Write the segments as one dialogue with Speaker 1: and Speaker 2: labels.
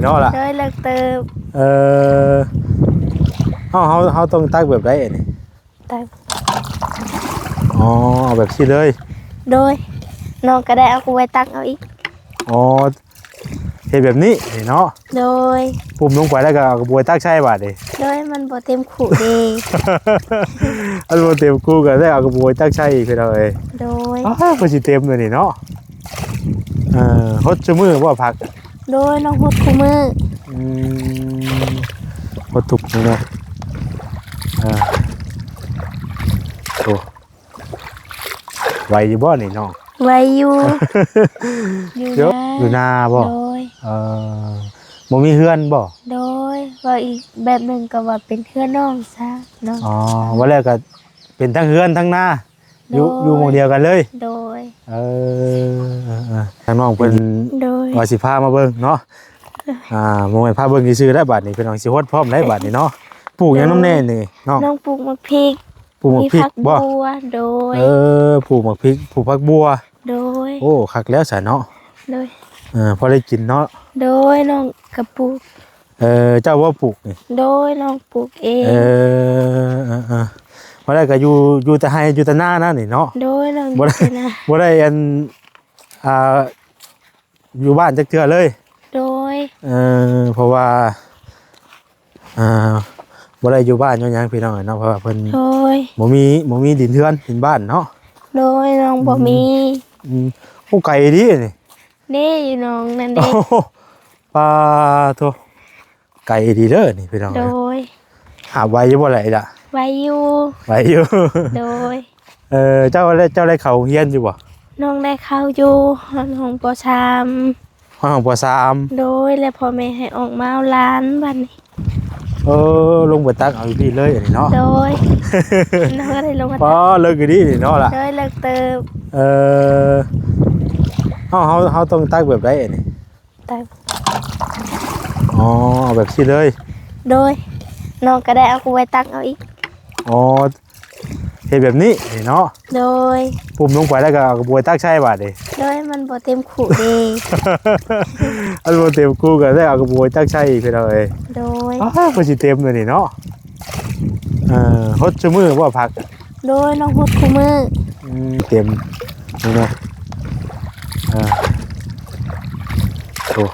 Speaker 1: เนาะล่ะ
Speaker 2: โดยเลิกเติม
Speaker 1: เออเฮาต้องตักแบบไรนี่
Speaker 2: ตัก
Speaker 1: อ๋อเอาแบบนี้เลย
Speaker 2: โดยน้องก็ได้เอากูไว้ตักเอาอีก
Speaker 1: อ๋อเฮ็ดแบบนี้เนาะ
Speaker 2: โดย
Speaker 1: ปุ่มลงไปแล้วก็เอากระบวยตักใช่บาดดิ
Speaker 2: โดยมันบ่เต็มขู่ดี
Speaker 1: อันบ่เต็มกูก็ได้เอากระบวยตักใช่อีกคือเอาเอ้ย
Speaker 2: โดย
Speaker 1: ก็สิเต็มเลยนี่เนาะฮดชั่วมือบ่พัก
Speaker 2: โดยน้องฮดคู่มือ
Speaker 1: อืมฮดทุกมื้อเนาะโอ้ไหวอยู่บ่นี่น้อง
Speaker 2: ไว้อยู่
Speaker 1: อยู่นาบ่
Speaker 2: โดย
Speaker 1: บ่มีเฮือนบ่
Speaker 2: โดยว่าอีกแบบหนึ่งก็ว่าเป็นเพื่อนน้องซะเนาะ
Speaker 1: อ๋อว่าแล้วก็เป็นทั้งเฮือนทั้งนาอยู่หมู่เดียวกันเลย
Speaker 2: โดย
Speaker 1: ทางน้องเพิ่นว่าสิพามาเบิ่งเนาะบ่แม่นพาเบิ่งซื่อๆได้บัดนี้เพิ่นเอาสิฮดพร้อมได้บัดนี้เนาะปลูกหยังนำแน่นี่
Speaker 2: น้องปลูกมะพริก
Speaker 1: ปลูกมะพริกบ่
Speaker 2: โดย
Speaker 1: ปลูกมะพริกปลูกผักบัว
Speaker 2: โดย
Speaker 1: โอ้คักแล้วซะเนาะ
Speaker 2: โดย
Speaker 1: พอได้กินเนาะ
Speaker 2: โดยน้องกระปลูก
Speaker 1: เจ้าว่าปลูกนี่
Speaker 2: โดยน้องปลูกเอง
Speaker 1: พอได้ก็อยู่แต่ให้อยู่แต่หน้านั่นนี่เนาะ
Speaker 2: โดยน้อง
Speaker 1: บ่ได้อันอยู่บ้านจักเทื่อเลย
Speaker 2: โดย
Speaker 1: เพราะว่าบ่ได้อยู่บ้านย้อนหยังพี่น้องเนาะเพราะว่าเพิ่น
Speaker 2: โดย
Speaker 1: บ่มีดินเทือนดินบ้านเนาะ
Speaker 2: โดยน้องบ่มี
Speaker 1: โอ้ไก่ดินี่
Speaker 2: นี่อยู่น้องนั่นเด้
Speaker 1: ปลาโตไก่ดีเด้อนี่พี่น้อง
Speaker 2: โดย
Speaker 1: หาไว้อยู่บ่ไหลล่ะ
Speaker 2: ไว้อยู่โดย
Speaker 1: เจ้าได้เข้าเรียนอยู่บ่
Speaker 2: น้องได้เข้าอยู่ห้องป.3
Speaker 1: ห้องป.3
Speaker 2: โดยแล้วพ่อแม่ให้ออกมาเอาหลานบัดนี้
Speaker 1: ลงไปตักเอาอยู่พี่เลยอันนี้เนาะ
Speaker 2: โดยน้องก็ได้ลงมา
Speaker 1: ตักเลิกอยู่นี่เนาะล่ะ
Speaker 2: โดยเลิกเติม
Speaker 1: เฮาต้องตักแบบไรนี่
Speaker 2: ตัก
Speaker 1: อ๋อเอาแบบนี้เลย
Speaker 2: โดยน้องก็ได้เอากูไว้ตักเอาอีก
Speaker 1: อ๋อเฮ็ดแบบนี้เนาะ
Speaker 2: โดย
Speaker 1: ปุ่มลงไปแล้วก็เอากระบวยตักใช่บาดดิ
Speaker 2: โดยมันบ่เต็มขู่ดี
Speaker 1: อันบ่เต็มกูก็ได้เอากระบวยตักใช่อีกคือเอาเอ้ย
Speaker 2: โดย
Speaker 1: ก็สิเต็มเลยนี่เนาะฮดชั่วมือบ่พัก
Speaker 2: โดยน้องฮดคู่มือ
Speaker 1: เต็มนี่เนาะโอ้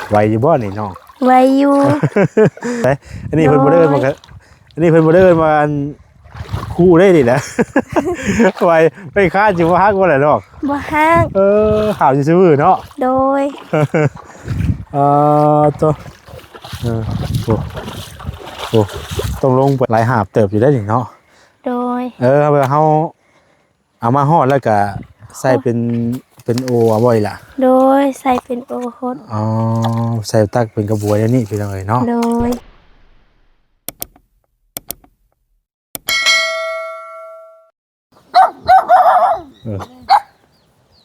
Speaker 1: ไหวอยู่บ่นี่น้อง
Speaker 2: ไว้อยู่
Speaker 1: อันนี้เพิ่นบ่ได้เอิ้นมาอันนี้เพิ่นบ่ได้เอิ้นมาคู่ได้ดินะไหวไปคาดสิบ่ฮักบ่ล่ะดอก
Speaker 2: บ่ฮัก
Speaker 1: ข่าวซื่อๆเนาะ
Speaker 2: โดย
Speaker 1: ตัวโอ้ต้องลงไปหลายหาบเติบอยู่ได้นี่เนาะ
Speaker 2: โดย
Speaker 1: เฮาเอามาฮอดแล้วก็ใส่เป็นโอเอาบ่อยล่ะ
Speaker 2: โดยใส่เป็นโอฮด
Speaker 1: ใส่ตักเป็นกระบวยแล้วนี่พี่น้องเอ้ยเนาะ
Speaker 2: โดย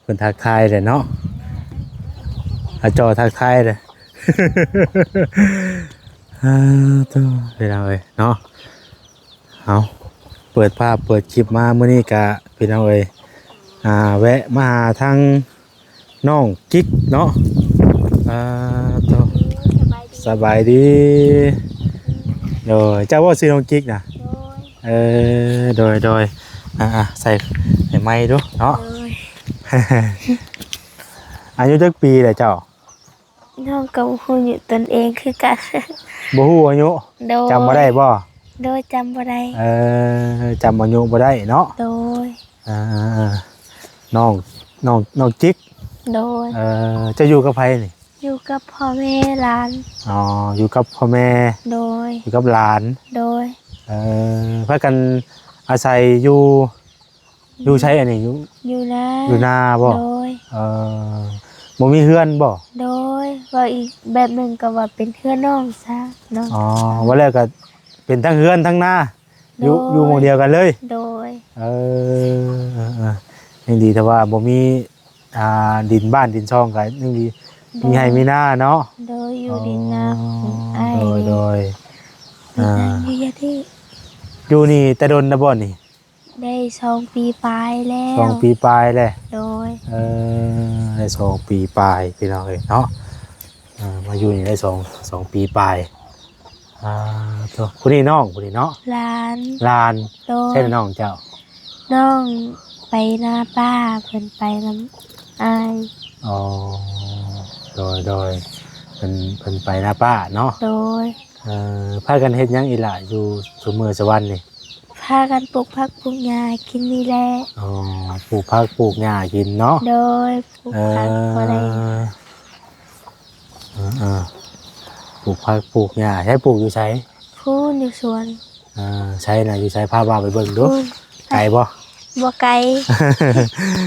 Speaker 1: เป็นทักทายเลยเนาะจอทักทายเลยตัวพี่น้องเอ้ยเนาะเอาเปิดภาพเปิดคลิปมาเมื่อนี้กะพี่น้องเอ้ยแวะมาหาทางน้องกิ๊กเนาะตัวสบายดีโดยเจ้าว่าซื้อน้องกิ๊กนะโดยใส่ไม้ดูเนาะอายุจักปีเลยเจ้า
Speaker 2: น้องกับฮู้อยู่ตนเองคือกัน
Speaker 1: บ่ฮู้อายุจำบ่ได้บ่
Speaker 2: โดยจำบ่ได้
Speaker 1: จำอายุบ่ได้เนาะ
Speaker 2: โดย
Speaker 1: น้องจิ๊ก
Speaker 2: โดย
Speaker 1: จะอยู่กับใครนี่
Speaker 2: อยู่กับพ่อแม่หลาน
Speaker 1: อยู่กับพ่อแม่
Speaker 2: โดย
Speaker 1: อยู่กับหลาน
Speaker 2: โดย
Speaker 1: พากันอาศัยอยู่ใช้อันนี้อยู่นาบ่
Speaker 2: โดย
Speaker 1: บ่มีเฮือนบ่
Speaker 2: โดยว่าอีกแบบหนึ่งก็ว่าเป็นเพื่อนน้องซะเนาะ
Speaker 1: ว่าแล้วก็เป็นทั้งเฮือนทั้งนาอยู่หมู่เดียวกันเลย
Speaker 2: โดย
Speaker 1: ยังดีแต่ว่าบ่มีดินบ้านดินช่องกันยังดีมีให้มีหน้าเนาะ
Speaker 2: โดยอยู่ดินนา
Speaker 1: โดย
Speaker 2: อยู่ยะที่
Speaker 1: อยู่นี่แต่โดนนะบ่นี่
Speaker 2: ได้2 ปีปลายแล้ว
Speaker 1: 2 ปีปลายแล้ว
Speaker 2: โดย
Speaker 1: ได้2 ปีปลายพี่น้องเอ้ยเนาะ มาอยู่นี่ได้สองปีปลายตัวผู้นี้น้องผู้นี้เนาะ
Speaker 2: หลาน
Speaker 1: ลาน
Speaker 2: โดย
Speaker 1: ใช่น้องเจ้า
Speaker 2: น้องไปหน้าป้าเพิ่นไปน้ำอาย
Speaker 1: อ๋อโดยเป็นไปหน้าป้าเนาะ
Speaker 2: โดย
Speaker 1: พากันเฮ็ดหยังอีหล่ะอยู่สมมือสวรรค์นี่
Speaker 2: พากันปลูกผักปลูกหญ้ากินนี่แหละ
Speaker 1: อ๋อปลูกผักปลูกหญ้ากินเนาะ
Speaker 2: โดยปลูกผักบ่ได้
Speaker 1: ปลูกผักปลูกหญ้าใช้ปลูกอยู่ไส
Speaker 2: พูนอยู่สวน
Speaker 1: ใช้น่ะอยู่ไสพาว่าไปเบิ่งดู
Speaker 2: พูน
Speaker 1: ไกลบ่
Speaker 2: บ่ไกล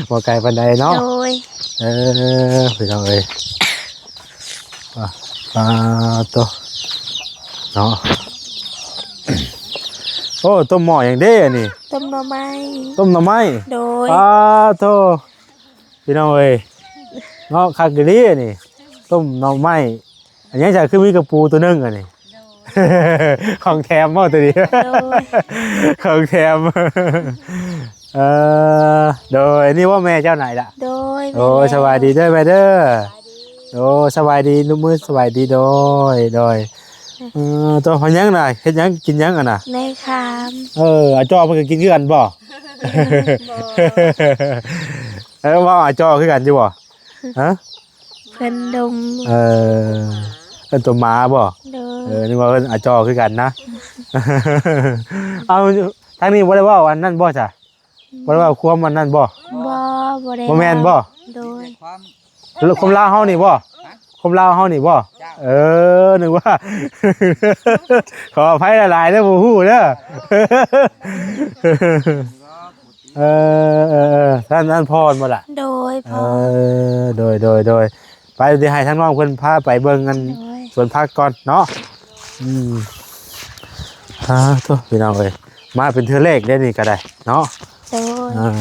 Speaker 1: บ่ไกลปานใดเนาะ
Speaker 2: โดย
Speaker 1: พี่น้องเอ้ยปลาตัวเนาะโอ้ต้มหม้ออย่างเด้อันนี้
Speaker 2: ต้มหน่อไม้
Speaker 1: ต้มหน่อไม้
Speaker 2: โดย
Speaker 1: ปลาตัวพี่น้องเอ้ยเนาะคักกะลีอันนี้ต้มหน่อไม้อันนี้จะคือมีกระปูตัวนึงอันนี้ ของแถมบ่ตัวนี้
Speaker 2: โดย
Speaker 1: ของแถมโดยนี่ว่าแม่เจ้าไหนล่ะ
Speaker 2: โดย
Speaker 1: โอ้สบายดีเด้อแม่เด้อโอ้สบายดีนุ่มมือสบายดีโดยตัวหอยังน่ะเฮ็ดหยังกินหยังอ่ะน่ะ
Speaker 2: ในคาม
Speaker 1: อาจอมันก็กินคือกันบ่ ว่าอาจอคือกันอยู่บ่ฮะ
Speaker 2: เพิ่นดม
Speaker 1: เป็นตัวหมาบ่
Speaker 2: โดย
Speaker 1: นึกว่าเพิ่นอาจอคือกันนะ เอาทางนี้บ่ได้เว้าอันนั้นบ่จ้ะบ่ได้เว้าความอันนั้นบ่
Speaker 2: บ่ได้
Speaker 1: บ่แม่นบ่
Speaker 2: โดย
Speaker 1: คนลาวเฮานี่บ่คนลาวเฮานี่บ่นึกว่า ขออภัยหลายๆเด้อบ่ฮู้เด้อ ท่านพรบ่ล่ะ
Speaker 2: โดยพอ
Speaker 1: โดยไปสิให้ทางน้องเพิ่นพาไปเบิ่งกัน
Speaker 2: โดย
Speaker 1: สวนผักก่อนเนาะโทษพี่น้องเอ้ยมาเป็นเทื่อแรกได้นี่ก็ได้เนาะ
Speaker 2: โดย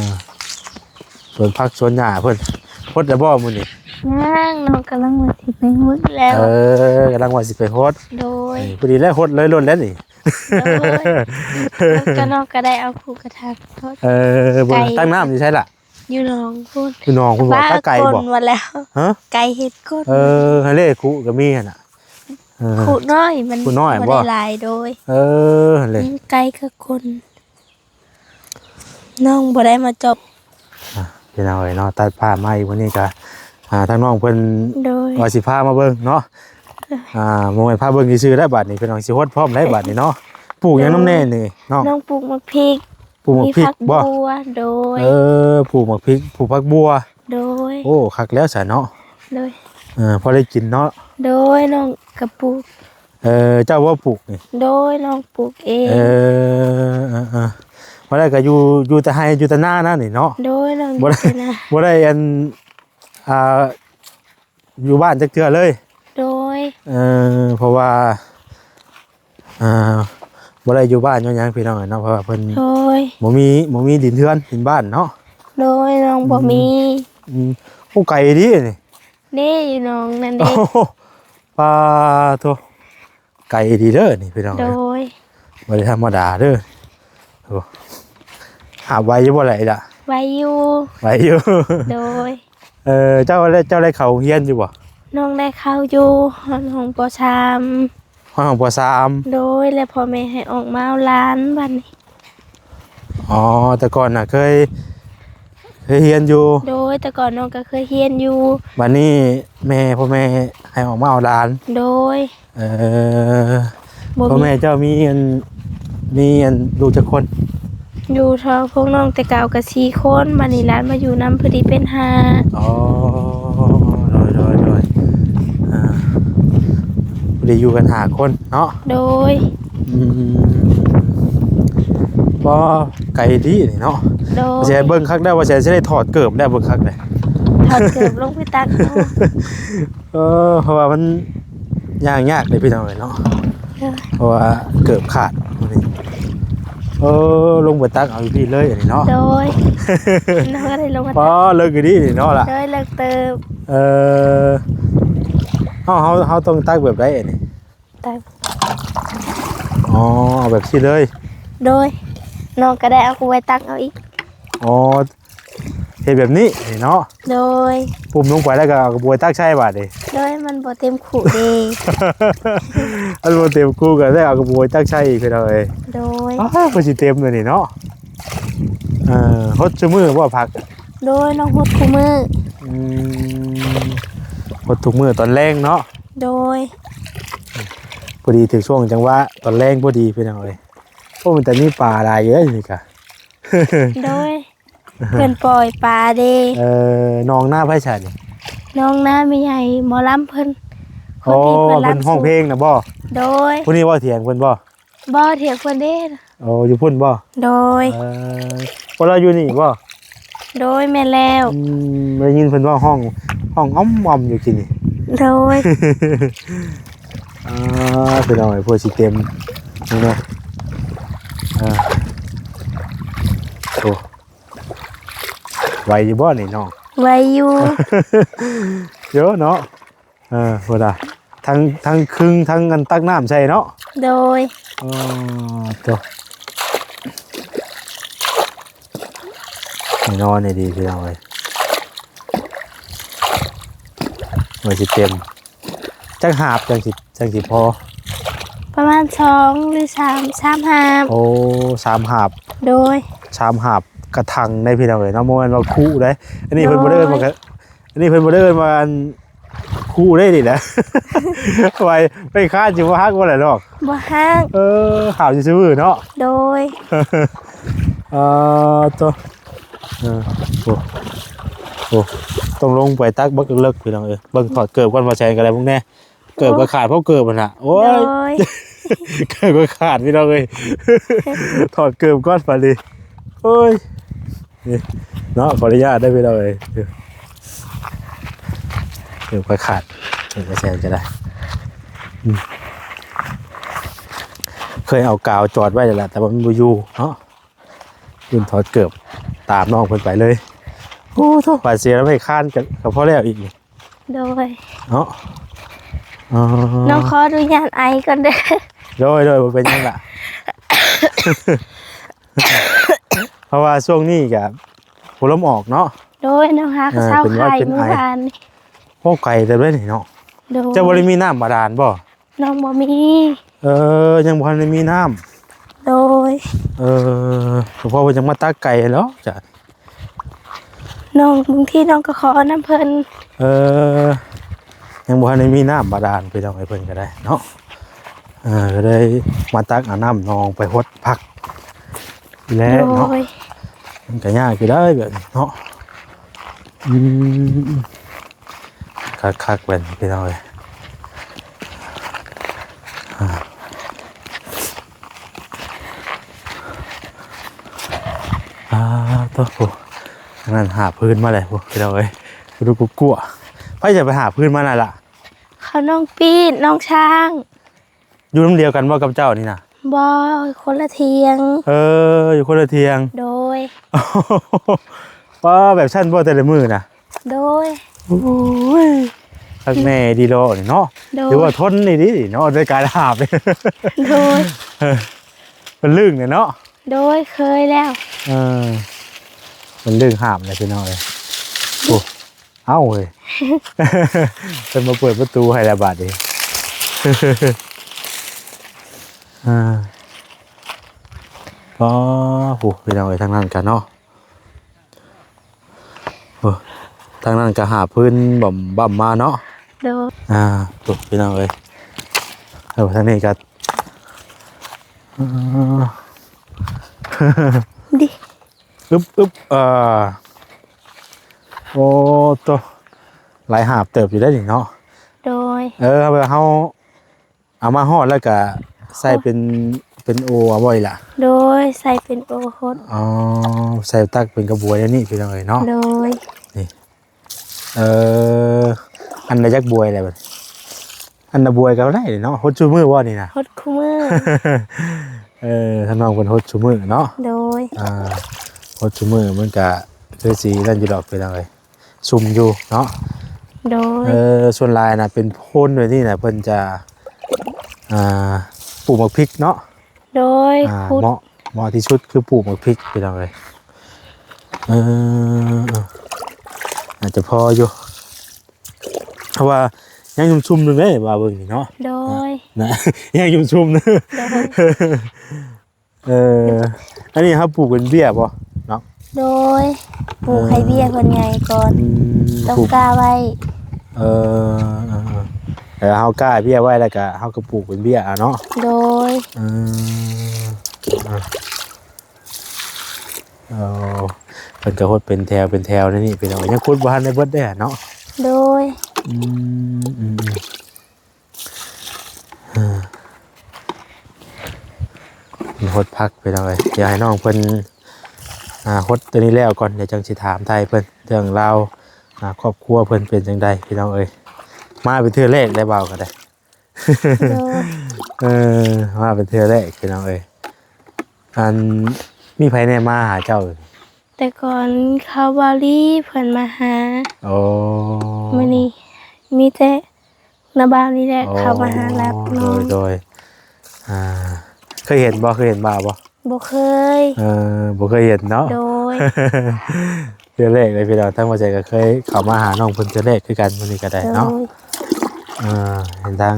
Speaker 1: สวนผักสวนหญ้าเพิ่นพดแล้วบ่มื้อนี้
Speaker 2: ย่างน้องกำลังมาสิไปมุดแล้ว
Speaker 1: กำลังว่าสิไปโฮด
Speaker 2: โดย
Speaker 1: พอดีแล้วโฮดเลยล้นแล้วนี่
Speaker 2: แล้วก็น้องก็ได้เอาผูกกระทะทอด
Speaker 1: บนตั้งน้ำอยู่ใช่ล่ะ
Speaker 2: อยู่น้องพูด
Speaker 1: พี่น้องคุณบอกถ้าไก่บอก
Speaker 2: นมาแล้ว
Speaker 1: ฮะ
Speaker 2: ไก่เห็ดก้น
Speaker 1: ฮะเล่คุก็มีหั่นน่ะ
Speaker 2: ขุน้อยมัน
Speaker 1: ขุน้อย
Speaker 2: บ่
Speaker 1: บ่
Speaker 2: ได้หลายโดย
Speaker 1: หั่นเลย
Speaker 2: ไก่กับคนน้องบ่ได้มาจบ
Speaker 1: พี่น้องเอ้ยเนาะตัดผ้ามาอีกวันนี้ก็ทางน้องเพิ่น
Speaker 2: โดย
Speaker 1: ว่าสิพามาเบิ่งเนาะโมยพาเบิ่งซื่อๆได้บัดนี้พี่น้องสิโฮดพร้อมได้บัดนี้เนาะปลูกหยังน้ำแน่นี่เนาะ
Speaker 2: น้องปลูกมะพริก
Speaker 1: ปลูกหมกพริก
Speaker 2: ผัก
Speaker 1: บ่
Speaker 2: บัวโดย
Speaker 1: ปลูกหมกพริกปลูกผักบัว
Speaker 2: โดย
Speaker 1: โอ้คักแล้วซะเนาะ
Speaker 2: โดย
Speaker 1: พอได้กินเนาะ
Speaker 2: โดยน้องกระปลูก
Speaker 1: เจ้าว่าปลูกนี่
Speaker 2: โดยน้องปลูกเอง
Speaker 1: บ่ได้ก็อยู่แต่ให้อยู่แต่หน้านั่นนี่เนาะ
Speaker 2: โดยน้อง
Speaker 1: บ่ได้
Speaker 2: อยู่นะ
Speaker 1: บ่ได้อยู่บ้านจักเทื่อเลย
Speaker 2: โดย
Speaker 1: เพราะว่าบ่ได้อยู่บ้านย้อนหยังพี่น้องเนาะเพราะว่าเพิ่น
Speaker 2: โดย
Speaker 1: บ่มีดินเทือนดินบ้านเนาะ
Speaker 2: โดยน้องบ่มี
Speaker 1: โอ้ไก่ดินี่
Speaker 2: เด้อยู่น้องนั่น
Speaker 1: โอ้
Speaker 2: เด้
Speaker 1: โหปลาโตไก่ดีเด้อนี่พี่น้อง
Speaker 2: โดย
Speaker 1: บ่ได้ธรรมดาเด้อโอ้หาไว้อยู่บ่ไหลล่ะ
Speaker 2: ไว้อยู่
Speaker 1: ไว้อยู่
Speaker 2: โดย
Speaker 1: เจ้าได้เข้าเรียนอยู่บ่
Speaker 2: น้องได้เข้าอยู่ห้องปชาม
Speaker 1: ห้องป .3
Speaker 2: โดยและพ่อแม่ให้ออกมาเอาร้านบัดนี้
Speaker 1: อ๋อแต่ก่อนน่ะเคยเรียนอยู่
Speaker 2: โดยแต่ก่อนน้องก็เคยเรียนอยู่
Speaker 1: บัดนี้พ่อแม่ให้ออกมาเอาหลาน
Speaker 2: โดย บ่
Speaker 1: พ่อ
Speaker 2: มี
Speaker 1: แม่เจ้ามีลูกจักคน
Speaker 2: อยู่ทางพวกน้องแต่เก่าก็4คนบัดนี้ร้านมาอยู่นำพอดีเป็น5
Speaker 1: อ๋อโดยพอดีอยู่กัน5คนเนาะ
Speaker 2: โดย
Speaker 1: บ่ไก่ดีนี่เนาะ
Speaker 2: โดย
Speaker 1: ว่าสิให้เบิ่งคักได้ว่าสิได้ถอดเกิบได้เบิ่งคักได้
Speaker 2: ถอดเกือบลงไปตักเอา
Speaker 1: เพราะว่ามันยากเลยพี่น้องเอ้ยเนาะเพราะว่าเกิบขาดนี่ลงไปตักเอาอยู่พี่เลยอันนี้เนาะ
Speaker 2: โดยน้องก็ได้ลงมา
Speaker 1: พอเลิกอยู่ดีนี่เนาะล่ะ
Speaker 2: โดยเลิกเติบ
Speaker 1: เฮาต้องตักแบบใดอันนี้
Speaker 2: ตัก
Speaker 1: เอาแบบนี้เลย
Speaker 2: โดยน้องก็ได้เอากูไว้ตักเอาอีก
Speaker 1: อ๋อ เฮ็ดแบบนี้นี่เนาะ
Speaker 2: โดย
Speaker 1: ปุ่มลงไปแล้วก็เอากระบวยตักใช้บาดนี่
Speaker 2: โดยมันบ่เต็มขู่เด
Speaker 1: อันบ่เต็มกูก็ได้เอากระบวยตักใช้อีกคือเอาเอ้ย
Speaker 2: โดย
Speaker 1: อ้าวบ่สิเต็มเลยนี่เนาะฮดชั่วมือบ่พัก
Speaker 2: โดยน้องฮดคู่มือ
Speaker 1: อืมฮดทุกมื้อตอนแรงเนาะ
Speaker 2: โดย
Speaker 1: พอดีถึงช่วงจังหวะตอนแรงพอดีพี่น้องเอ้ยโอ้มันแต่มีปลาหลายเยอะนี่กะ
Speaker 2: โดยเพิ่นปล่อยปลาเด
Speaker 1: น้องหน้าไผฉันนี่
Speaker 2: น้องน้ามีใหญ่หมอลำเพิ่น
Speaker 1: โอ้เพิ่นห้องเพลงนะบ่
Speaker 2: โดย
Speaker 1: ผู้นี้ว่าเถียงเพิ่นบ่
Speaker 2: บ่เถียงเพิ่นเด้
Speaker 1: โอ้อยู่พุ่นบ่
Speaker 2: โดย
Speaker 1: พวกเราอยู่นี่บ่
Speaker 2: โดยแม่แล้ว
Speaker 1: ได้ยินเพิ่นว่าห้องอ้อมอยู่กินนี่
Speaker 2: โดย
Speaker 1: พี่น้องเอ้ยพวกสิเต็มนี่เนาะโอ้ไหวอยู่บ่นี่น้อง
Speaker 2: ไว้อยู่
Speaker 1: เยอะเนาะพอดาทั้งครึ่งทั้งกันตักน้ำใช่เนาะ
Speaker 2: โดย
Speaker 1: ตัวนี่นอนนี่ดีพี่น้องเลยมันสิเต็มจังหาบจังสิพอ
Speaker 2: ประมาณ2หรือ3หาบ
Speaker 1: โอ้3หาบ
Speaker 2: โดย
Speaker 1: 3หาบกระทังได้พี่น้องเลยเนาะโมนว่าคู่ได้อันนี้เพิ่นบ่ได้เอิ้นว่าอันนี้เพิ่นบ่ได้เอิ้นว่าคู่ได้ดินะ ไปคาดสิบ่ฮักบ่ได้ดอก
Speaker 2: บ่ฮัก
Speaker 1: ข่าวซื่อๆเนาะ
Speaker 2: โดย
Speaker 1: ตัวโอ้ต้องลงไปตักบักเลิกพี่น้องเอ้ยเบิ่งถอดเกิบก่อนมาแชร์กันอะไรพวกแน่เกิบก็ขาดเพราะเกิบมันน่ะโอ้
Speaker 2: โด
Speaker 1: ย
Speaker 2: ย
Speaker 1: เกิบก็ขาดพี่น้องเอ้ย ถอดเกิบก้อนไปดิโอ้ยนี่เนาะขออนุญาตได้พี่น้องเอ้ยเกิบก็ขาดเกิบก็แชร์จะได้เคยเอากาวจอดไว้แล้วล่ะแต่ว่ามันบ่อยู่เนาะยืนถอดเกิบตามน้องเพิ่นไปเลยโอ้โธ่บาดเสียแล้วไม่ค้านกับพ่อแล้วอีกนี่
Speaker 2: โดย
Speaker 1: เนาะ
Speaker 2: น้องขออนุญาตไอก่อนเด้อ
Speaker 1: โดยบ่เป็นหยังล่ะ เพราะว่าช่วงนี้กับหัวลมออกเนาะ
Speaker 2: โดยน้องฮักเศร้าไข่เมื่อวานนี่
Speaker 1: โอ้ไก่แต่ด้วยนี่เนาะ
Speaker 2: โดย
Speaker 1: เจ้าบ่ได้มีน้ำบาดาลบ่
Speaker 2: น้องบ่มี
Speaker 1: ยังบ่ทันได้มีน้ำ
Speaker 2: โดย
Speaker 1: เพราะว่ายังมาตักไก่แล้วจ้ะ
Speaker 2: น้องบางทีน้องก็ขอน้ำเพิ่น
Speaker 1: ยังบ่ทันได้มีน้ำบาดาลไปเอาให้เพิ่นก็ได้เนาะก็ได้มาตักเอาน้ำนองไปฮดพักแล้ว
Speaker 2: โด
Speaker 1: เนาะ
Speaker 2: ย
Speaker 1: มันก็ยากอยู่ได้แบบนี้เนาะคักๆเป็นไปเอาเลยตัวผู้นั่นหาพื้นมาเลยพวกไปเอาเลยดูกูกลัวไปจะไปหาพื้นมาน่ะล่ะ
Speaker 2: เขาน้องปีดน้องช้าง
Speaker 1: อยู่น้ำเดียวกันว่ากับเจ้านี่นะ
Speaker 2: บ่คนละเทียง
Speaker 1: อยู่คนละเทียง
Speaker 2: โดย
Speaker 1: ว่าแบบชั้นบ่แต่ละมือนะ
Speaker 2: โดย
Speaker 1: โอ้ยทักแม่ดีโลนี่เนาะ
Speaker 2: โดย
Speaker 1: หรือว่าทนนี่ดิเนาะด้วยการหาบเลย
Speaker 2: โดย
Speaker 1: มันลื่นเนี่ยเนาะ
Speaker 2: โดยเคยแล้ว
Speaker 1: มันลื่นหาบเลยพี่น้องเลยโอ้เอ้าเลย จะมาเปิดประตูให้ระบาดดิ ก็โหพี่น้องเลยทางนั้นกันเนาะทางนั้นก็หาพื้นบ่มมาเนาะ
Speaker 2: โดย
Speaker 1: ถูกพี่น้องเลยทางนี้ก็
Speaker 2: ดิ
Speaker 1: อึ๊บโอ้ตัวหลายหาบเติบอยู่ได้ดิเนาะ
Speaker 2: โดย
Speaker 1: เอามาห่อแล้วก็ใส่เป็นโอเอาไว้ล่ะ
Speaker 2: โดยใส่เป็นโอโคต
Speaker 1: ใส่ตักเป็นกระบวยอันนี้พี่น้องเลยเนาะ
Speaker 2: โดย
Speaker 1: นี่อันละจักบวยอะไรแบบอันละบวยก็ได้เนาะฮดชูมือว่านี่นะ
Speaker 2: ฮดคู่มือ
Speaker 1: ท่านน้องเป็นฮดชูมือเนาะ
Speaker 2: โดย
Speaker 1: ฮดชูมือมันก็คือสีนั่นอยู่ดอกเป็นอะไรซุ่มอยู่เนาะ
Speaker 2: โดย
Speaker 1: ส่วนลายนะเป็นโพ่นไว้นี่นะเพิ่นจะปลูกหมกพริกเนาะ
Speaker 2: โดยขุด
Speaker 1: เหมาะที่สุดคือปลูกหมกพริกพี่น้องเลย เอออาจจะพออยู่เพราะว่ายังชุ่มๆอยู่เลยว่าเบิ่งนี่เนาะ
Speaker 2: โดย
Speaker 1: นะ ยังชุ่มๆนะ
Speaker 2: โดย
Speaker 1: เอออันนี้ครับปลูกเป็นเบี้ยป่ะเนาะ
Speaker 2: โดยปลูกให้เบี้ยเพิ่นใหญ่ก่อนต้อง
Speaker 1: ปลูก
Speaker 2: กล้าไว้
Speaker 1: เออแล้วเฮากล้าเบี้ยไว้แล้วก็เฮาก็ปลูกเป็นเบี้ยอ่ะเนาะ
Speaker 2: โดย
Speaker 1: เอเพิ่นก็ฮดเป็นแถวเป็นแถวนี่เป็นเอายังขุดบ่ทันได้เบิดเด้อเนาะ
Speaker 2: โดย
Speaker 1: อืมอืมอืมฮดพักไปเลยเดี๋ยวให้น้องเพิ่นฮดตัวนี้แล้วก่อนเดี๋ยวจังสิถามไทยเพิ่นเรื่องราวครอบครัวเพิ่นเป็นจังไดพี่น้องเอ้ยมาเป็นเทื่อแรกได้เบาก็ได้
Speaker 2: โดย
Speaker 1: เออมาเป็นเทื่อแรกพี่น้องเอ้ยอันมีไผแน่มาหาเจ้า
Speaker 2: แต่ก่อนเขาบาลีเพิ่นมาหา
Speaker 1: โอ้
Speaker 2: มื้อนี้มีแต่นาบาวนี่แหละเขามาหารับน้อง
Speaker 1: โดยอ่าเคยเห็นบ่เคยเห็นบ่าบ่
Speaker 2: บ่เคย
Speaker 1: บ่เคยเห็นเนาะ
Speaker 2: โดย
Speaker 1: เทื่อแรกเลยพี่น้องทั้งหัวใจก็เคยเข้ามาหาน้องเพิ่นเทื่อแรกคือกันมื้อนี้ก็ได้
Speaker 2: โด
Speaker 1: เนาะ
Speaker 2: ย
Speaker 1: เห็นทาง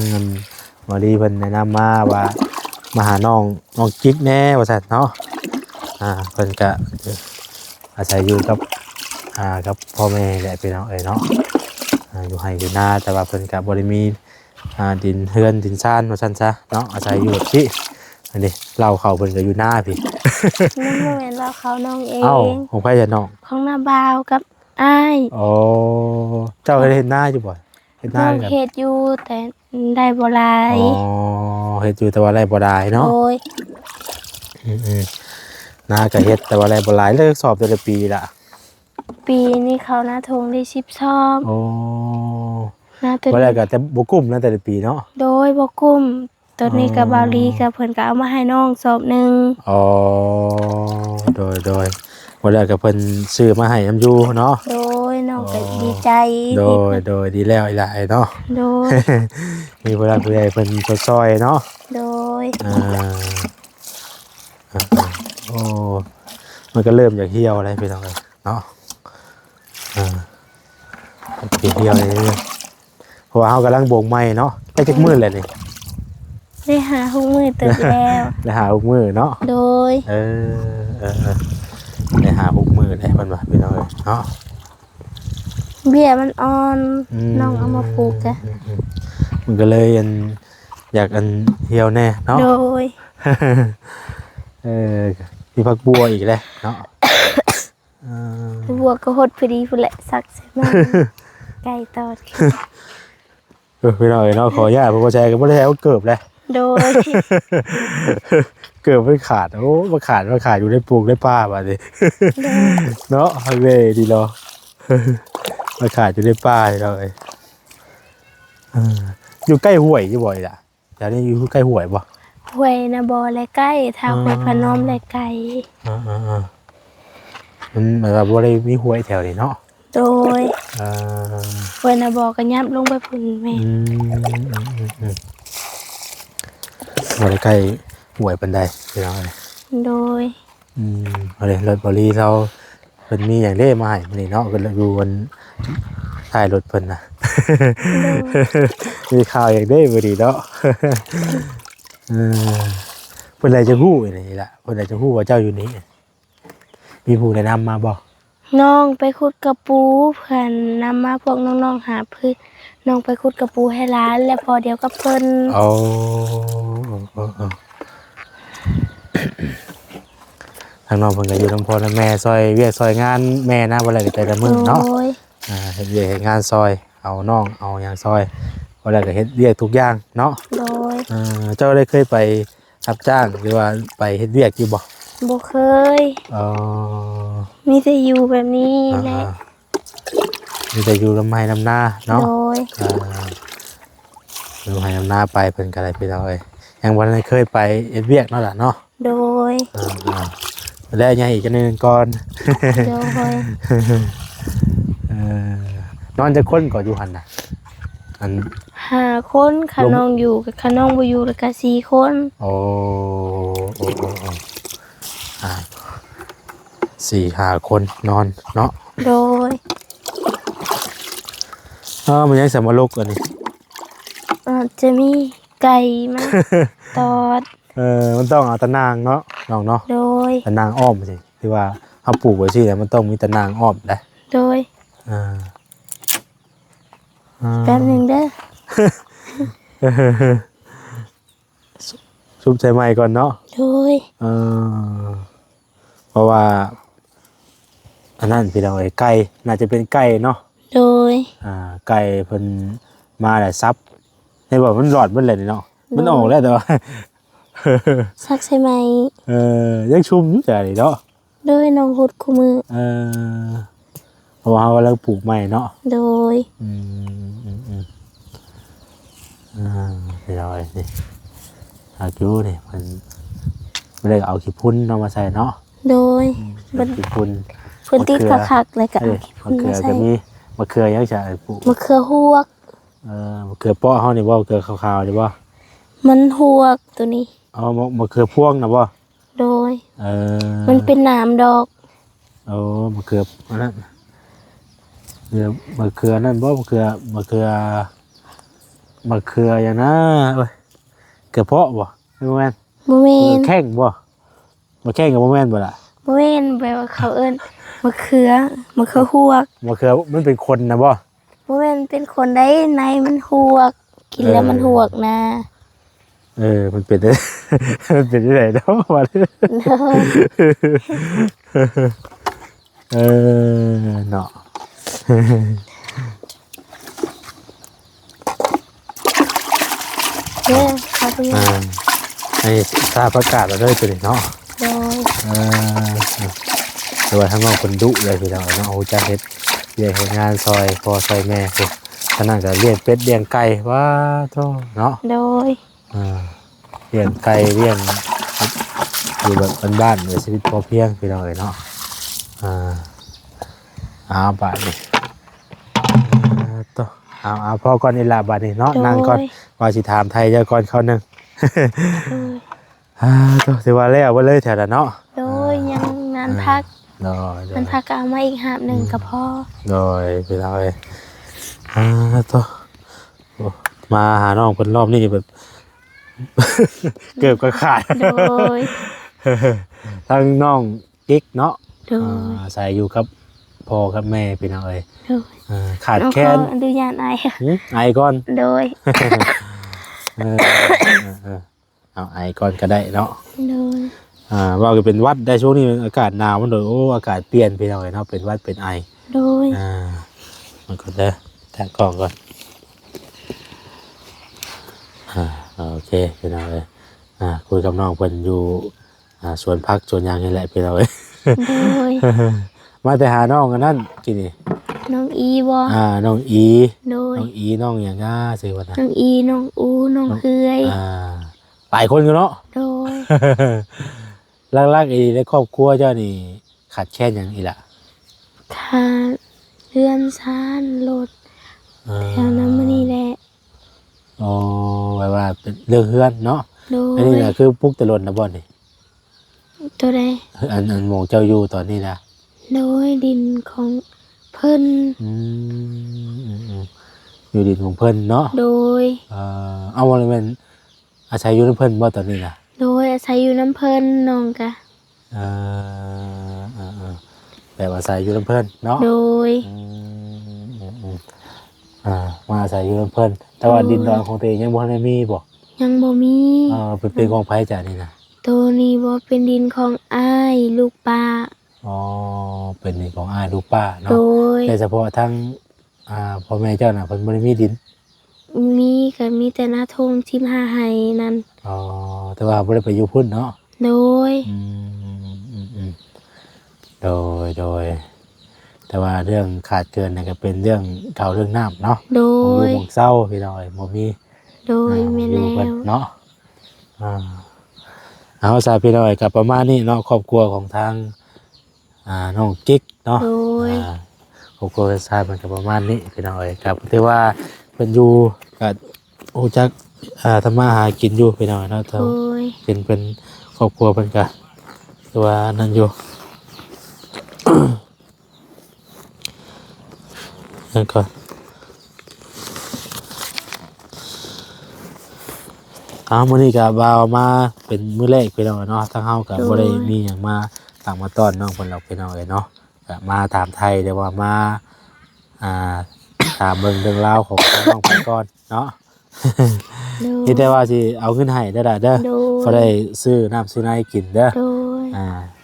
Speaker 1: หมอดีเพิ่นแนะนำมาว่ามาหาน้องกิ๊กแน่ว่าซั่นเนาะเพิ่นก็อาศัยอยู่กับพ่อแม่แหละพี่น้องเอ้ยเนาะอยู่ให้อยู่นาแต่ว่าเพิ่นก็บ่ได้มีดินเฮือนดินซ่านว่าซั่นซะเนาะอาศัยอยู่แบบที่อันนี้เราเขาเพิ่นก็อยู่นาพี่
Speaker 2: นั่นบ่แม่นว่าเขาน้องเอ
Speaker 1: เอ้าง ของไผจะน้อง
Speaker 2: ของนาบาวกับอ้าย
Speaker 1: อ๋อเจ้าเคยเห็นนาอยู่บ่เห็น
Speaker 2: น้
Speaker 1: นา
Speaker 2: อง
Speaker 1: กัน
Speaker 2: เฮ็ดอยู่แต่ได้บ่หลาย
Speaker 1: อ๋อเฮ็ดอยู่แต่ว่าไรบ่ได้เนาะ
Speaker 2: โดย
Speaker 1: อืมนาก็เฮ็ดแต่ว่าไรบ่หลายเลิกสอบแต่ละปีละ
Speaker 2: ปีนี้เขาหน้าทงได้10ซอบ
Speaker 1: โอ้
Speaker 2: หน้าตัว
Speaker 1: บ่ได้
Speaker 2: นี้
Speaker 1: ก็แต่บ่กุ้มนะแต่ละปีเนาะ
Speaker 2: โดยบ่กุ้มตัวนี้กับบาวลีกับเพิ่นก็เอามาให้น้องสอบหนึง
Speaker 1: อ๋อโดยบ่ได้ก็เพิ่นซื้อมาให้น้ำอยู่เนาะ
Speaker 2: โดยน้องก็ดีใจ
Speaker 1: โดยดีแล้วอีหลายเนาะ
Speaker 2: โดย
Speaker 1: มีเวลาผู้ใหญ่เพิ่นซอยๆเนาะ
Speaker 2: โดย
Speaker 1: อ่าโอ้มันก็เริ่มจากเหี่ยวอะไรพี่น้องเอ้ยเนาะเหี่ยวเลยเพราะว่าเฮากำลังโบกไม้เนาะได้จักมื้อแล้วนี่
Speaker 2: ได้หาหุ้งมือตึกแล้ว
Speaker 1: ได้หา6มื้อเนาะ
Speaker 2: โดย
Speaker 1: ได้หา6มื้อได้เพิ่นว่าพี่น้องเอ้ยเนาะ
Speaker 2: เบี้ยมันอ่อนน้องเอามาปลูกจ้ะ
Speaker 1: มันก็เลยอยากเหี่ยวแน่เนาะ
Speaker 2: โดย
Speaker 1: มีผักบัวอีกแล้วเนาะ
Speaker 2: บัวก็หดพอดีพุ่นแหละสักใส่มาไก่ตอด
Speaker 1: พี่น้องเอ้ยเนาะขออนุญาตผมก็แชร์กันบ่ได้เอาเกิบเลย
Speaker 2: โดย
Speaker 1: เกิดไม่ขาดโอ้มาขาดอยู่ในปลูกในป่ามาดิ เนาะฮักเล่ดีเนาะ มาขาดอยู่ในป่าเลยอยู่ใกล้ห้วยอยู่บ่อยล่ะแถวนี้อยู่ใกล้ห้วยบ่
Speaker 2: ห้วยนาบอและไก่ทางห้วยพนมและไก่
Speaker 1: มันหมายว่าบ่ได้มีห้วยแถวนี้เนาะ
Speaker 2: โดยห้วยนาบอก็ยับลงไปพุ่นแม่
Speaker 1: บ่ได้ใกล้ห้วยปานใดพี่น้องเอ้ย
Speaker 2: โดย
Speaker 1: อะไรรถบริเราเพิ่นมีอย่างเล่มาให้มื้อนี้เนาะก็อยู่บนท้ายรถเพิ่นน่ะ มีข่าวอย่างเด้บ่ดีเนาะ เออเพิ่นเลยจะฮู้อันนี้ล่ะเพิ่นเลยจะฮู้ว่าเจ้าอยู่นี่มีผู้แนะนำมาบ่
Speaker 2: น้องไปขุดกระปูเพื่อนนำมาพวกน้องๆหาพืชน้องไปขุดกระปูให้ร้านแล้วพอเดียวกับเพิ่น
Speaker 1: เอาทางน้องเพิ่นก็อยู่นำพ่อนำแม่ซอยเวียกซอยงานแม่นะบ่ได้แต่ละมื้อเนาะ
Speaker 2: โดย
Speaker 1: เฮ็ดเวียกเฮ็ดงานซอยเอาน้องเอาหยังซอยบ่ได้ก็เฮ็ดเวียกทุกอย่างเนาะ
Speaker 2: โดย
Speaker 1: เจ้าได้เคยไปรับจ้างหรือว่าไปเฮ็ดเวียกอยู่บ่
Speaker 2: บ่เคย
Speaker 1: อ๋อ
Speaker 2: มีแต่อยู่แบบนี้แหละ
Speaker 1: มีแต่อยู่ลำไห้ลำหน้าเนาะ
Speaker 2: โดย
Speaker 1: ลำไห้ลำหน้าไปเพิ่นก็ได้พี่น้องเอ้ยยังบ่ได้เคยไปเฮ็ดเวียกเนาะล่ะเนาะ
Speaker 2: โดย
Speaker 1: แล้วยังอีกจังนึงก่อน
Speaker 2: โดย
Speaker 1: นอนจะคนก่อนอยู่หั่นน่ะอัน
Speaker 2: 5 คนขาน้องอยู่กับขาน้องบ่อยู่แล้วก็4 คน
Speaker 1: โอ้ 4-5 คนนอนเนาะ
Speaker 2: โดย
Speaker 1: มันยังสมลุกอันนี้
Speaker 2: จะมีไก่มาตอด
Speaker 1: มันต้องเอาตะนางเนาะน้องเนาะ
Speaker 2: โดย
Speaker 1: ตะนางอ้อมสิที่ว่าเฮาปลูกไว้สิแล้วมันต้องมีตะนางอ้อมได้
Speaker 2: โดย
Speaker 1: อ่า
Speaker 2: แป๊บหนึงเด้อ
Speaker 1: ชุบใส่ไม้ก่อนเนาะ
Speaker 2: โดย
Speaker 1: เพราะว่าอันนั้นพี่น้องไอ้ไก่น่าจะเป็นไก่เนาะ
Speaker 2: โดย
Speaker 1: ไก่เพิ่นมาแล้วซับให้บอกมันหลอดมันเลยเนาะมันออกแล้วแต่ว่า
Speaker 2: ซักใช่ไหม
Speaker 1: ยังชุ่มอยู่จ้ะนี่เนาะ
Speaker 2: โดยน้องหดคู่มือ
Speaker 1: เพราะว่าเรากำลังปลูกใหม่เนาะ
Speaker 2: โดย
Speaker 1: เดี๋ยวไอ้นี่อาจูนี่มันไม่ได้เอาขี้พุ่นเอามาใส่เนาะ
Speaker 2: โดย
Speaker 1: ขี้พุ่น
Speaker 2: เพิ่นติดคักๆเลยก็เอาขี้
Speaker 1: มะ
Speaker 2: พุ่น
Speaker 1: เขื
Speaker 2: มา
Speaker 1: อ
Speaker 2: ใส่
Speaker 1: ก็มีมะเขือยังจะปลูก
Speaker 2: มะเขือฮวก
Speaker 1: มะเขือเปาะเฮานี่บ่มะเขือขาวๆนี่บ่
Speaker 2: มันฮวกตัวนี้
Speaker 1: เอามะเขือพวงนะบ่
Speaker 2: โดย
Speaker 1: มัน
Speaker 2: เป็นหนามดอก
Speaker 1: มะเขืออันนั้นมะเขือนั่นบ่มะเขืออย่างนะเอ้ยเขือเปาะบ่ไม่แม่น
Speaker 2: บ่แม่น
Speaker 1: แข้งบ่มะแข้งกับบ่แม่นบ่ล่ะ
Speaker 2: บ่แม่นแปลว่าเขาเอิ้นมะเขือฮวก
Speaker 1: มะเขือมันเป็นคนนะบ่
Speaker 2: บ่แม่นเป็นคนได้ในมันฮวก กินแล้วมันฮวกนะ
Speaker 1: มันเป็น มันเป็นที่ไหนเนาะว่า
Speaker 2: โดย
Speaker 1: เนาะ
Speaker 2: เด้อเขาไปยัง
Speaker 1: ให้ทราบประกาศเราด้วยตัวนี้เนาะ
Speaker 2: โดย
Speaker 1: แต่ว่าทั้งน้องคนดุเลยพี่น้องเนาะโอ้จ้าเฮ็ดเลี้ยงงานซอยพอซอยแม่คือขนาดก็เลี้ยงเป็ดเลี้ยงไก่ว้าโธ่เนาะ
Speaker 2: โดย
Speaker 1: เลี้ยงไก่เลี้ยงอยู่แบบบ้านๆในชีวิตพอเพียงพี่น้องเนาะบาทนี่ต่อเอาพ่อก่อนนี่ละบาทนี่เนาะนั่งก่อนว่าสิถามไทยเจ้าก่อนเขานึงตัวถือว่าแล้วเลยแถวนั้นเนาะ
Speaker 2: โดยยังนานพัก
Speaker 1: โดย
Speaker 2: มันพักก็เอามาอีกหาบหนึ่งก็พอ
Speaker 1: โดยไปเลยตัวมาหาน้องคนรอบนี้แบบ เกือบก็ขาด
Speaker 2: โดย
Speaker 1: ทั้งน้องกิ๊กเนาะ
Speaker 2: โดย
Speaker 1: ใส่อยู่กับพ่อกับแม่พี่น้องเอ้ย
Speaker 2: โดย
Speaker 1: ขาดแคลน
Speaker 2: เอาดูยานไอ
Speaker 1: ไอก่อน
Speaker 2: โดย
Speaker 1: เอาไอก่อนก็ได้เนาะ
Speaker 2: โดย
Speaker 1: ว่าก็เป็นหวัดได้ช่วงนี้อากาศหนาวมันโดยอากาศเปลี่ยนพี่น้องเอ้ยเนาะเป็นหวัดเป็นไอ
Speaker 2: โดย
Speaker 1: มันก็ได้แทะกล่องก่อนโอเคพี่น้องเอ้ยคุยกับน้องเพิ่นอยู่สวนพักสวนยางนี่แหละพี่น้องเอ้ย
Speaker 2: โดย
Speaker 1: มาแต่หาน้องกันนั่นกินนี่
Speaker 2: น้องอีบอ
Speaker 1: น้องอี
Speaker 2: โดย
Speaker 1: น้องอย่างง่าสิวะนะ
Speaker 2: น้องอีน้องอูน้องเฮย
Speaker 1: หลายคนกันเนาะ
Speaker 2: โดย
Speaker 1: ลักๆอีในครอบครัวเจ้านี่ขาดแคลนอย่างอีละ
Speaker 2: ขาเรือนซานรถแถวนั้นมานี่แหละ
Speaker 1: อ๋อไว้ว่าเป็นเรื่องเฮือนเนาะ
Speaker 2: โด
Speaker 1: อัน
Speaker 2: ย
Speaker 1: นี้นะคือปุ๊กตะลนนะบ่อนนี่
Speaker 2: ตัวใด
Speaker 1: อันหมองเจ้าอยู่ตอนนี้นะ
Speaker 2: โดยดินของเพิ่น
Speaker 1: อยู่ดินของเพิ่นเนาะ
Speaker 2: โดย
Speaker 1: เอาวันเป็นอาศัยอยู่ในเพิ่นบ่ตอนนี้นะ
Speaker 2: โดยอาศัยอยู่น้ำเพิ่นน้องกะ
Speaker 1: แบบอาศัยอยู่ในเพิ่นเนาะ
Speaker 2: โดย
Speaker 1: มาอาศัยอยู่ในเพิ่นแต่ว่าดินดอนของตัวเองยังบ่ทันได้มีบ่
Speaker 2: ยังบ่มี
Speaker 1: เป็นของไผจ้ะนี่นะ
Speaker 2: ตัวนี้บ่เป็นดินของอ้ายลูกป้า
Speaker 1: เป็นดินของอ้ายลูกป้าเนาะ
Speaker 2: โดย
Speaker 1: แต่เฉพาะทั้งพ่อแม่เจ้าน่ะเพิ่นบ่ได้มีดิน
Speaker 2: มีก็มีแต่หน้าทงทิมหาไห้นั่น
Speaker 1: แต่ว่าบ่ได้ไปอยู่พุ่นเนาะ
Speaker 2: โดย
Speaker 1: โดยแต่ว่าเรื่องขาดเกินเนี่ยก็เป็นเรื่องเขาเรื่องน้ำเนาะ
Speaker 2: โด
Speaker 1: ผมอยู่
Speaker 2: ย
Speaker 1: หมองเศร้าพี่น้อยบ่มี
Speaker 2: โดยแม่
Speaker 1: อยู่
Speaker 2: แล้
Speaker 1: เพิ่น
Speaker 2: ว
Speaker 1: เนาะเอาซาพี่น้อยกับประมาณนี้เนาะครอบครัวของทางน้องกิ๊กเนาะ
Speaker 2: โดย
Speaker 1: ครอบครัวซามันกับประมาณนี้พี่น้อยครับที่ว่าเป็นอยู่กับโอ้จักทำมาหากินอยู่พี่น้อยเนาะ
Speaker 2: โดย
Speaker 1: เป็นครอบครัวเพิ่นก็ตัวนั่นอยู่ แล้วก็เอามื้อนี้ก็บ่าวมาเป็นมื้อแรกพี่น้องเนาะทางเฮาก็บ่ได้มีหยังมาฝากมาต้อนน้องเพิ่นหรอกพี่น้องเอ้ยเนาะก็มาถามไทยแต่ว่ามาอ่า ถามเบิ่งเรื่องราวของน้องเพิ่นก่อนเนาะ
Speaker 2: โดย
Speaker 1: นี่แต่ว่าสิเอาเงินให้เด้อล่ะเด้อ
Speaker 2: โดย
Speaker 1: บ่ได้ซื้อน้ำซื้อในกินเด้อ
Speaker 2: โดย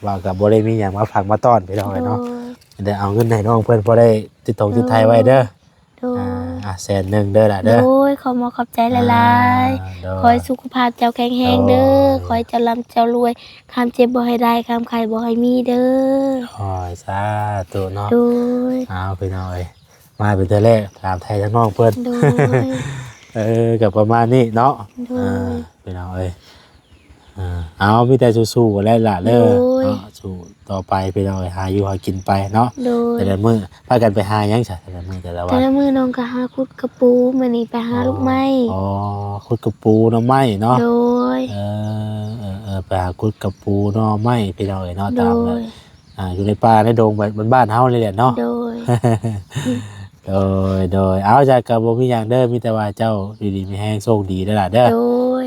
Speaker 1: ว่าก็บ่ได้มีหยังมาฝากมาต้อนพี่น้องเอ้ย
Speaker 2: โด
Speaker 1: เนาะ
Speaker 2: ย
Speaker 1: ได้เอาเงินให้น้องเพิ่นบ่ได้ติดไทยไว้เด้อ
Speaker 2: โดย
Speaker 1: แสนหนึ่งเด้อล่ะ
Speaker 2: โด
Speaker 1: เด้อย
Speaker 2: ขอขอบใจหลาย
Speaker 1: โดย
Speaker 2: ๆขอให้สุขภาพเจ้าแข็งแรงเด้อ ขอให้เจ้าร่ำเจ้ารวยคำเจ็บบ่ให้ได้คำไข้บ่ให้มีเด้อ
Speaker 1: โอ้ยสาธุเนาะ
Speaker 2: โดย
Speaker 1: เอาพี่น้องเอ้ยมาเป็นเทื่อแรกถามไทยทั้งน้องเพิ่น
Speaker 2: โดย
Speaker 1: ก็ประมาณนี้เนาะ
Speaker 2: โดย
Speaker 1: พี่น้องเอ้ยเอามีแต่สู้ๆแล้วล่ะเด้อ
Speaker 2: โดย
Speaker 1: เนาะสู้ต่อไปพี่น้องเอ้ยหาอยู่หากินไปเนาะ
Speaker 2: โดย
Speaker 1: แต่ละมื้อพากันไปหาหยังซะแต่ละมื้อแต่ละวั
Speaker 2: แต่
Speaker 1: น
Speaker 2: ละมื้อน้องก็หาคุดกระปูมื้อนี้ไปหาลูกไม้
Speaker 1: อ๋อขุดกระปูหน่อไม้เนาะ
Speaker 2: โดย
Speaker 1: ไปหาขุดกระปูหน่อไม้พี่น้องเอ้ยเนาะ
Speaker 2: โด
Speaker 1: ตามเลย
Speaker 2: ย
Speaker 1: อยู่ในป่าในดงบ้านเฮาเลยแหละเนาะ
Speaker 2: โดย
Speaker 1: โดยเอาจากกระบ่มีหยังเด้อมีแต่ว่าเจ้าดีๆมีแฮงโชคดีเด้อล่ะเด้อ
Speaker 2: โดย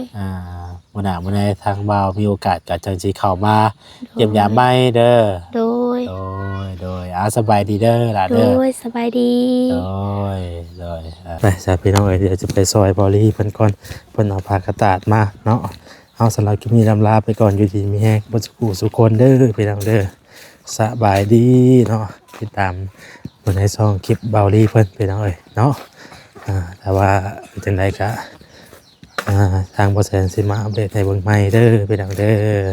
Speaker 1: มื้อหน้ามื้อใดทางบ่าวมีโอกาสก็จังสิเข้ามาเยี่ยมยามใหม่เด้อ
Speaker 2: โดย
Speaker 1: โดยสบายดีเด้อล่ะ
Speaker 2: โด
Speaker 1: เด้อย
Speaker 2: สบายดี
Speaker 1: โดยไปจ้ะพี่น้องเอ้ยเดี๋ยวจะไปซอยบอลี่เพิ่นก่อนเพิ่นเอาผ้ากระดาษมาเนาะเอาสำหรับคลิปนี้ลำลาไปก่อนอยู่ดีมีแฮงบ่สุขสุขคนเด้อพี่น้องเด้อสบายดีเนาะติดตามเพิ่นให้ซองคลิปบอลี่เพิ่นพี่น้องเอ้ยเนาะแต่ว่าเป็นจังไดก็ทางบ่แสนสิมาอัปเดตให้เบิ่งใหม่เด้อพี่น้องเด้อ